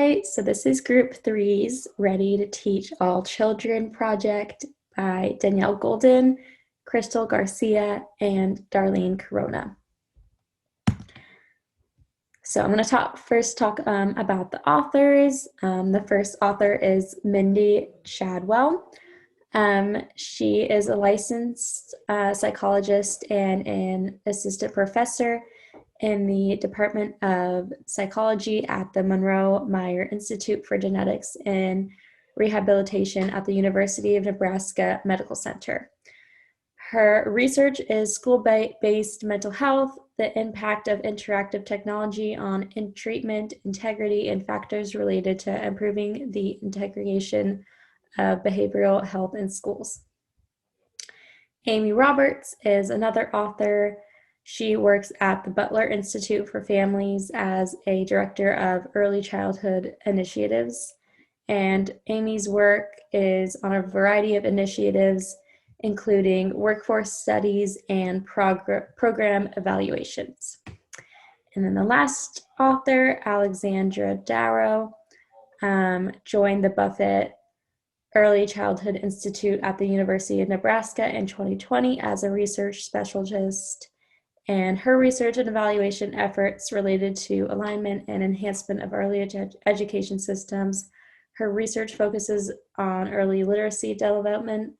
Hi, so this is Group Three's Ready to Teach All Children project by Danielle Golden, Crystal Garcia, and Darlene Corona. So I'm going to first talk about the authors. The first author is Mindy Shadwell. She is a licensed psychologist and an assistant professor in the Department of Psychology at the Monroe Meier Institute for Genetics and Rehabilitation at the University of Nebraska Medical Center. Her research is school-based mental health, the impact of interactive technology on treatment integrity, and factors related to improving the integration of behavioral health in schools. Amy Roberts is another author. She works at the Butler Institute for Families as a director of early childhood initiatives. And Amy's work is on a variety of initiatives, including workforce studies and program evaluations. And then the last author, Alexandra Darrow, joined the Buffett Early Childhood Institute at the University of Nebraska in 2020 as a research specialist, and her research and evaluation efforts related to alignment and enhancement of early education systems. Her research focuses on early literacy development,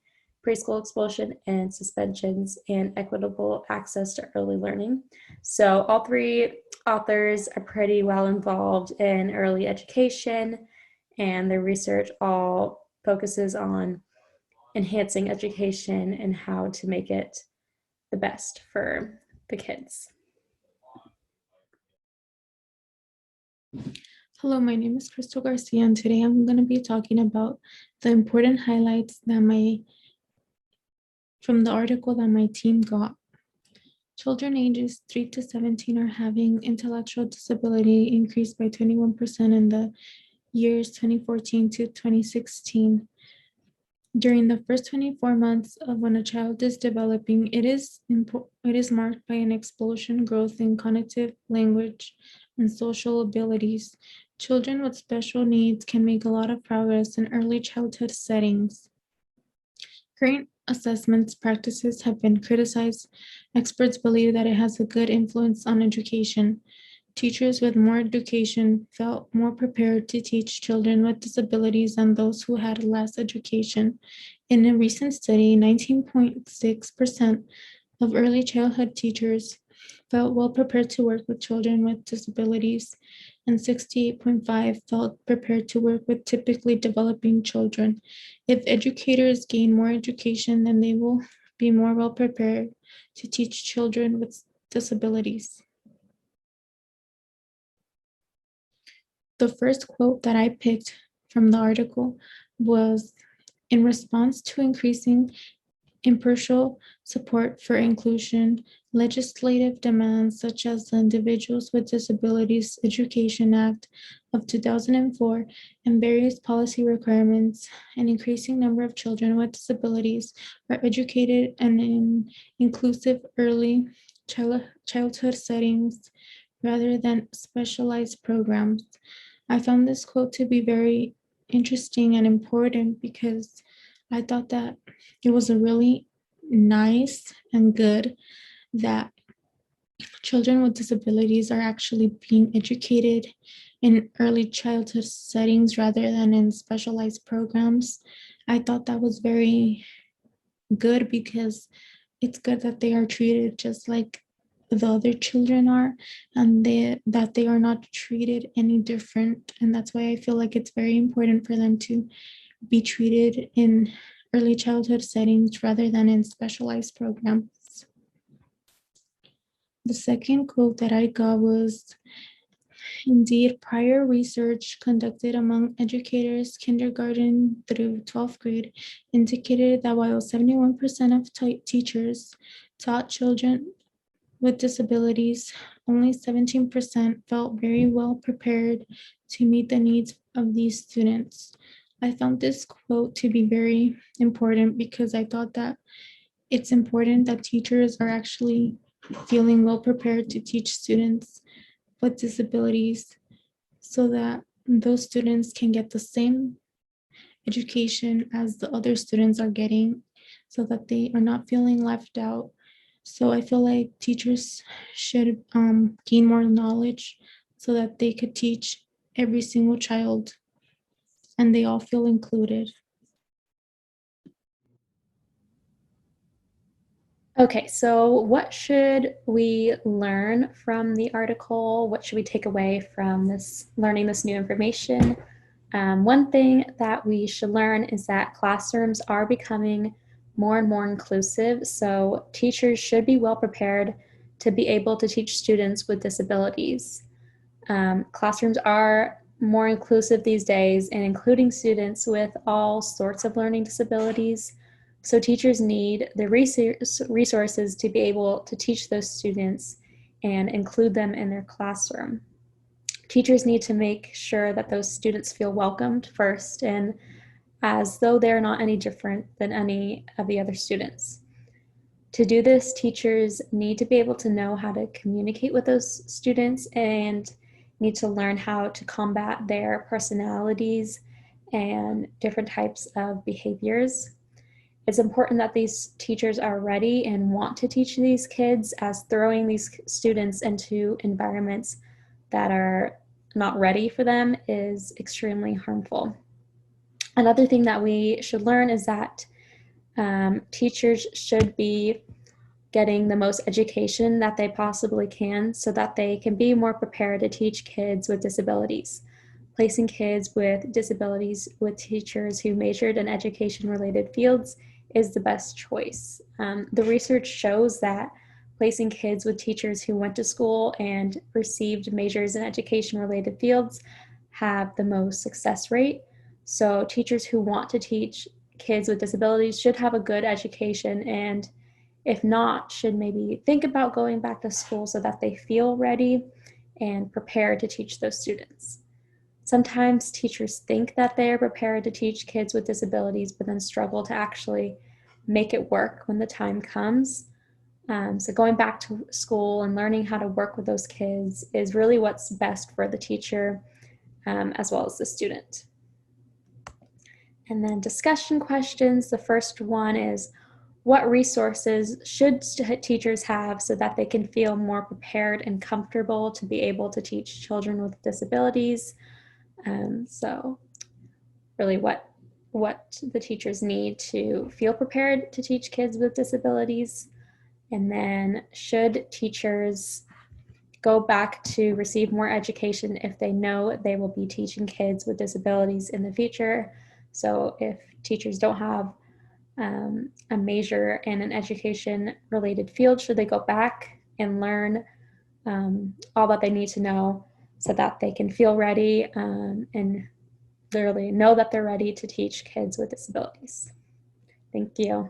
preschool expulsion and suspensions, and equitable access to early learning. So all three authors are pretty well involved in early education, and their research all focuses on enhancing education and how to make it the best for the kids. Hello, my name is Crystal Garcia, and today I'm going to be talking about the important highlights that from the article that my team got. Children ages 3 to 17 are having intellectual disability increased by 21% in the years 2014 to 2016. During the first 24 months of when a child is developing, it is marked by an explosion growth in cognitive, language, and social abilities. Children with special needs can make a lot of progress in early childhood settings. Current assessment practices have been criticized. Experts believe that it has a good influence on education. Teachers with more education felt more prepared to teach children with disabilities than those who had less education. In a recent study, 19.6% of early childhood teachers felt well prepared to work with children with disabilities, and 68.5% felt prepared to work with typically developing children. If educators gain more education, then they will be more well prepared to teach children with disabilities. The first quote that I picked from the article was, in response to increasing impartial support for inclusion, legislative demands such as the Individuals with Disabilities Education Act of 2004 and various policy requirements, an increasing number of children with disabilities are educated and in inclusive early childhood settings rather than specialized programs. I found this quote to be very interesting and important because I thought that it was a really nice and good that children with disabilities are actually being educated in early childhood settings rather than in specialized programs. I thought that was very good because it's good that they are treated just like the other children are, and that they are not treated any different. And that's why I feel like it's very important for them to be treated in early childhood settings rather than in specialized programs. The second quote that I got was, indeed, prior research conducted among educators kindergarten through 12th grade indicated that while 71% of teachers taught children with disabilities, only 17% felt very well prepared to meet the needs of these students. I found this quote to be very important because I thought that it's important that teachers are actually feeling well prepared to teach students with disabilities so that those students can get the same education as the other students are getting, so that they are not feeling left out. So I feel like teachers should gain more knowledge so that they could teach every single child and they all feel included. Okay, so what should we learn from the article? What should we take away from this learning this new information? One thing that we should learn is that classrooms are becoming more and more inclusive, so teachers should be well prepared to be able to teach students with disabilities. Classrooms are more inclusive these days and including students with all sorts of learning disabilities. So teachers need the resources to be able to teach those students and include them in their classroom. Teachers need to make sure that those students feel welcomed first and as though they're not any different than any of the other students. To do this, teachers need to be able to know how to communicate with those students and need to learn how to combat their personalities and different types of behaviors. It's important that these teachers are ready and want to teach these kids, as throwing these students into environments that are not ready for them is extremely harmful. Another thing that we should learn is that teachers should be getting the most education that they possibly can so that they can be more prepared to teach kids with disabilities. Placing kids with disabilities with teachers who majored in education related fields is the best choice. The research shows that placing kids with teachers who went to school and received majors in education related fields have the most success rate. So teachers who want to teach kids with disabilities should have a good education, and if not, should maybe think about going back to school so that they feel ready and prepared to teach those students. Sometimes teachers think that they are prepared to teach kids with disabilities, but then struggle to actually make it work when the time comes. So going back to school and learning how to work with those kids is really what's best for the teacher as well as the student. And then discussion questions. The first one is, what resources should teachers have so that they can feel more prepared and comfortable to be able to teach children with disabilities? So really what the teachers need to feel prepared to teach kids with disabilities. And then should teachers go back to receive more education if they know they will be teaching kids with disabilities in the future? So if teachers don't have a major in an education related field, should they go back and learn all that they need to know so that they can feel ready and literally know that they're ready to teach kids with disabilities? Thank you.